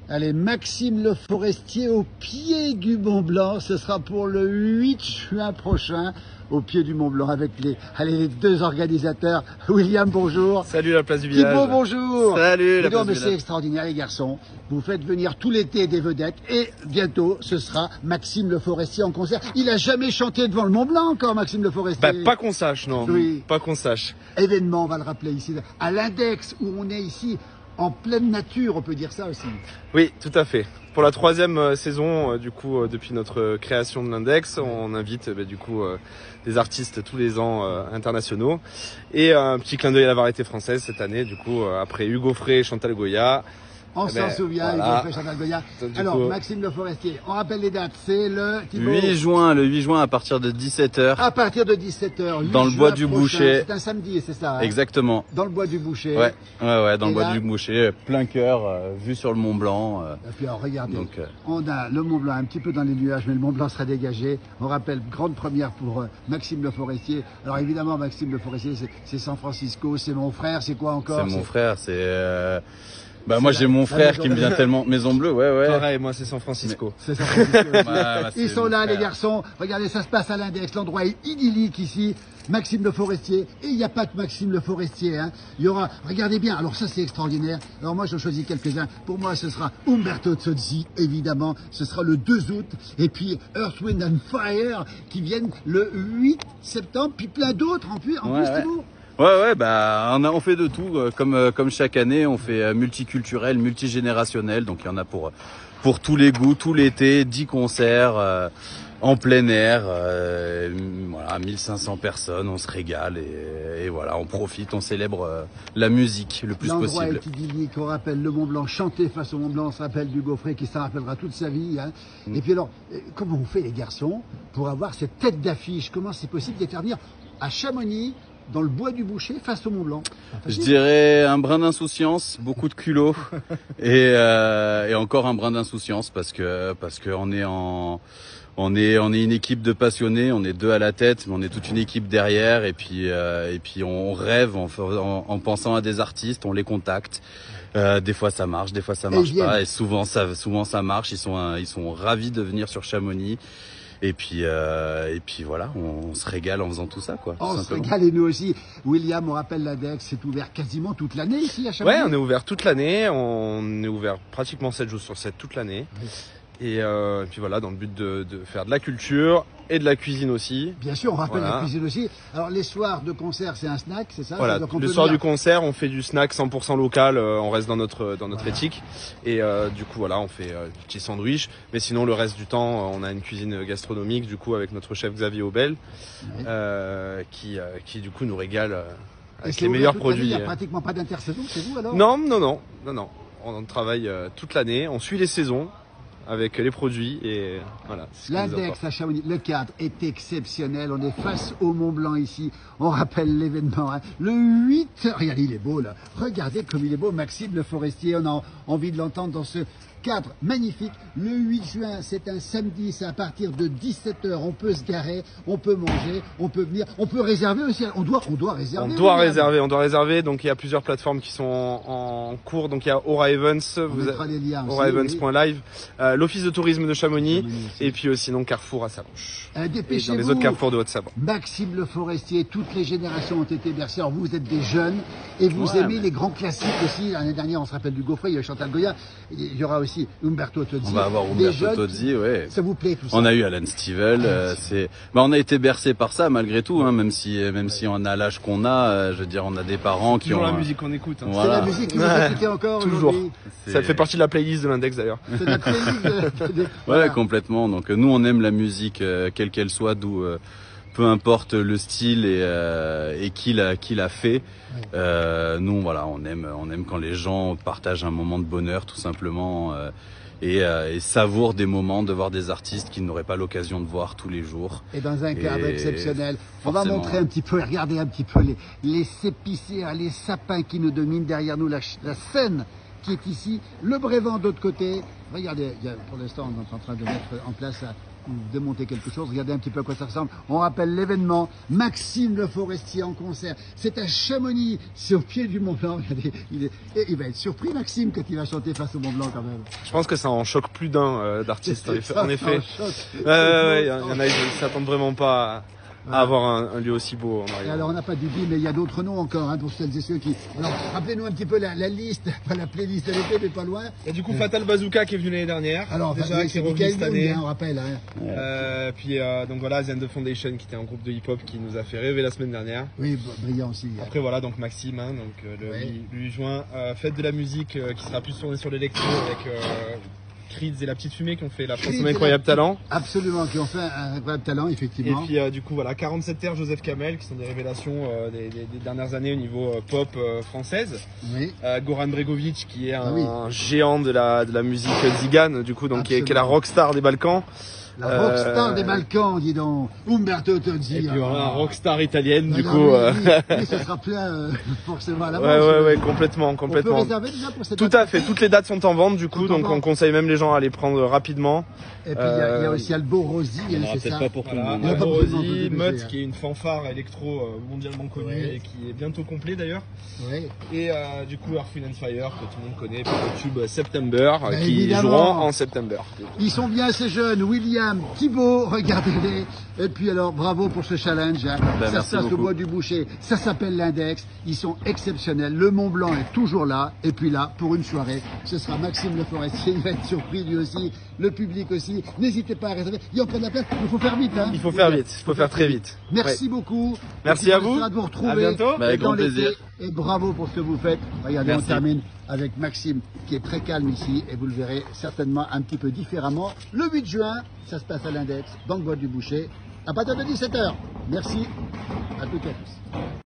Allez, Maxime Le Forestier au pied du Mont Blanc. Ce sera pour le 8 juin prochain, au pied du Mont Blanc, avec les deux organisateurs. William, bonjour. Salut la place du village. Thibaut, bonjour. Salut la place du mais village. c'est extraordinaire, les garçons. Vous faites venir tout l'été des vedettes et bientôt, ce sera Maxime Le Forestier en concert. Il a jamais chanté devant le Mont Blanc encore, Maxime Le Forestier. Bah, pas qu'on sache, non. Oui. Pas qu'on sache. Événement, on va le rappeler ici, à l'Index, où on est ici en pleine nature, on peut dire ça aussi. Oui, tout à fait. Pour la 3e saison, du coup, depuis notre création de l'Index, on invite du coup des artistes tous les ans internationaux. Et un petit clin d'œil à la variété française cette année, du coup, après Hugo Frey et Chantal Goya. On s'en souvient, voilà. Hugo Frey, Chantal Goya. Du Alors, coup, Maxime Le Forestier, on rappelle les dates, c'est le Thibaut, 8 juin, le 8 juin à partir de 17h. à partir de 17h. Dans le bois du Boucher. C'est un samedi, c'est ça, hein? Exactement. Dans le bois du Boucher. Ouais, dans Et le bois là, du Boucher, plein cœur, vue sur le Mont Blanc. Et puis alors, regardez, Donc, on a le Mont Blanc un petit peu dans les nuages, mais le Mont Blanc sera dégagé. On rappelle, grande première pour Maxime Le Forestier. Alors évidemment, Maxime Le Forestier, c'est San Francisco, c'est mon frère, c'est quoi encore? c'est mon frère, moi j'ai mon la frère Maison qui me vient Bleue. tellement. Maison Bleue, ouais. pareil, moi c'est San Francisco. C'est San Francisco. Ils C'est sont mon là, les frère. garçons. Regardez, ça se passe à l'Index. L'endroit est idyllique ici. Maxime Le Forestier. Et il n'y a pas que Maxime Le Forestier, hein. Il y aura, regardez bien. Alors ça, c'est extraordinaire. Alors moi, j'en choisis quelques-uns. Pour moi, ce sera Umberto Tozzi, évidemment. Ce sera le 2 août. Et puis Earth, Wind and Fire, qui viennent le 8 septembre. Puis plein d'autres en plus, Ouais. Thibaut. On fait de tout, comme chaque année, on fait multiculturel, multigénérationnel, donc il y en a pour tous les goûts, tout l'été, 10 concerts en plein air, 1500 personnes, on se régale et voilà, on profite, on célèbre la musique le plus L'endroit possible. est idyllique, on rappelle le Mont Blanc, chanter face au Mont Blanc, on se rappelle d'Hugo Frey qui s'en rappellera toute sa vie, hein. Et puis alors, comment on fait les garçons pour avoir cette tête d'affiche? Comment c'est possible de faire venir à Chamonix, dans le bois du Boucher, face au Mont Blanc? Je dirais un brin d'insouciance, beaucoup de culot et encore un brin d'insouciance parce que on est une équipe de passionnés, on est 2 à la tête, mais on est toute une équipe derrière et puis on rêve en pensant à des artistes, on les contacte. Des fois ça marche, des fois ça marche pas et souvent ça marche, ils sont ravis de venir sur Chamonix. Et puis voilà, on se régale en faisant tout ça, quoi. On se régale et nous aussi. William, on rappelle l'Index, c'est ouvert quasiment toute l'année ici à Chamonix. Ouais, on est ouvert toute l'année. On est ouvert pratiquement 7 jours sur 7 toute l'année. Oui. Et puis voilà, dans le but de faire de la culture et de la cuisine aussi. Bien sûr, on rappelle Voilà. la cuisine aussi. Alors les soirs de concert, c'est un snack, c'est ça? Voilà, C'est-à-dire qu'on le peut soir venir- du concert, on fait du snack 100% local, on reste dans notre éthique. Et du coup, voilà, on fait des petits sandwichs. Mais sinon, le reste du temps, on a une cuisine gastronomique, du coup, avec notre chef Xavier Aubel, Ouais. qui du coup nous régale Et avec c'est les ouvert meilleurs toute l'année, produits. Il n'y a pratiquement pas d'intersaison chez vous alors? Non. On travaille toute l'année, on suit les saisons avec les produits et voilà. c'est ce qui nous L'Index apporte. à Chamonix, le cadre est exceptionnel. On est face au Mont Blanc ici. On rappelle l'événement, hein. Le 8, regardez, il est beau là. Regardez comme il est beau, Maxime Le Forestier. On a envie de l'entendre dans ce cadre magnifique. Le 8 juin, c'est un samedi, c'est à partir de 17h. On peut se garer, on peut manger, on peut venir, on peut réserver aussi. On doit réserver. On doit réserver. Donc il y a plusieurs plateformes qui sont en cours. Donc il y a Aura Events, On mettra les liens aussi, auraevents.live, l'Office de tourisme de Chamonix, Chamonix aussi. et puis sinon Carrefour à Salanches. Et dans Dépêchez-vous. les autres Carrefours de Haute-Savoie. Maxime Le Forestier, toutes les générations ont été bercées. Alors vous êtes des jeunes et vous Ouais, aimez mais- les grands classiques aussi. L'année dernière, on se rappelle du Gaufret, il y a Chantal Goya. Il y aura aussi Umberto Tozzi. On va avoir Des Umberto jeunes Tozzi, ouais. Ça vous plaît tout ça? On a eu Alan Stivell, on a été bercé par ça malgré tout, hein, même si on a l'âge qu'on a, je veux dire, on a des parents qui Toujours ont la musique qu'on écoute. hein. C'est voilà. la musique que vous écoutez encore Toujours. aujourd'hui. Ça fait partie de la playlist de l'Index d'ailleurs. C'est notre playlist Ouais, voilà. complètement. Donc nous on aime la musique quelle qu'elle soit, d'où peu importe le style et qui l'a fait. Nous voilà, on aime quand les gens partagent un moment de bonheur tout simplement et savourent des moments de voir des artistes qu'ils n'auraient pas l'occasion de voir tous les jours. Et dans un cadre Et exceptionnel. On va forcément. montrer un petit peu, regardez un petit peu les épicéas, les sapins qui nous dominent derrière nous, la scène qui est ici, le Brévent de l'autre côté. Regardez, pour l'instant, on est en train de mettre en place démonter quelque chose. Regardez un petit peu à quoi ça ressemble. On rappelle l'événement. Maxime Le Forestier en concert. C'est à Chamonix. C'est au pied du Mont Blanc. Regardez, il va être surpris, Maxime, quand il va chanter face au Mont Blanc quand même. Je pense que ça en choque plus d'un d'artistes, en effet. Il y en a, ils s'attendent vraiment pas à avoir un lieu aussi beau en Et arrière. alors on n'a pas dit, mais il y a d'autres noms encore, hein, pour celles et ceux qui... Alors rappelez-nous un petit peu la liste, pas la playlist de l'été, mais pas loin. Et du coup, Fatal Bazooka qui est venu l'année dernière. Alors, déjà, qui est revenu cette année. on rappelle. Hein. Puis donc voilà, The End of Foundation qui était un groupe de hip-hop qui nous a fait rêver la semaine dernière. Oui, brillant aussi. Après voilà, donc Maxime, hein, donc le 8 juin, fête de la musique qui sera plus tournée sur l'électro avec Creeds et La Petite Fumée qui ont fait la France un incroyable talent. Absolument, qui ont fait un incroyable talent, effectivement. Et puis du coup voilà, 47 Terres, Joseph Kamel qui sont des révélations des dernières années au niveau pop française. Oui. Goran Bregovic qui est un géant de la musique zigane, du coup, donc qui est la rockstar des Balkans. La rockstar des Balkans, dis donc. Umberto Tozzi. Et puis voilà, rockstar italienne, du coup. Oui, ça sera plein forcément à l'avance. Ouais, complètement. On peut réserver déjà pour cette Tout date. à fait, toutes les dates sont en vente, du coup, donc on conseille même les gens à les prendre rapidement. Et puis il y a aussi Albo Rosi, c'est ça. Pas pour tout le monde. Albo Rosi, Mutt qui est une fanfare électro mondialement connue et qui est bientôt complet d'ailleurs. Ouais. Et du coup Earth, Wind & Fire que tout le monde connaît par le tube September qui évidemment. joueront en septembre. Ils sont bien ces jeunes, William, Thibaut, regardez-les. Et puis alors bravo pour ce challenge. Hein. Ça se passe au Bois du Boucher, ça s'appelle l'Index. Ils sont exceptionnels. Le Mont Blanc est toujours là. Et puis là, pour une soirée, ce sera Maxime Le Forestier. Il va être surpris lui aussi, le public aussi. N'hésitez pas à réserver. Il y a encore de la place, il faut faire vite. Hein. Il faut faire vite, il faut faire très vite. Merci beaucoup. Merci à vous. De vous retrouver à bientôt. Avec grand plaisir. Et bravo pour ce que vous faites. Regardez, Merci. on termine avec Maxime qui est très calme ici et vous le verrez certainement un petit peu différemment. Le 8 juin, ça se passe à l'Index, dans le Bois du Boucher, à partir de 17 h. Merci à toutes et à tous.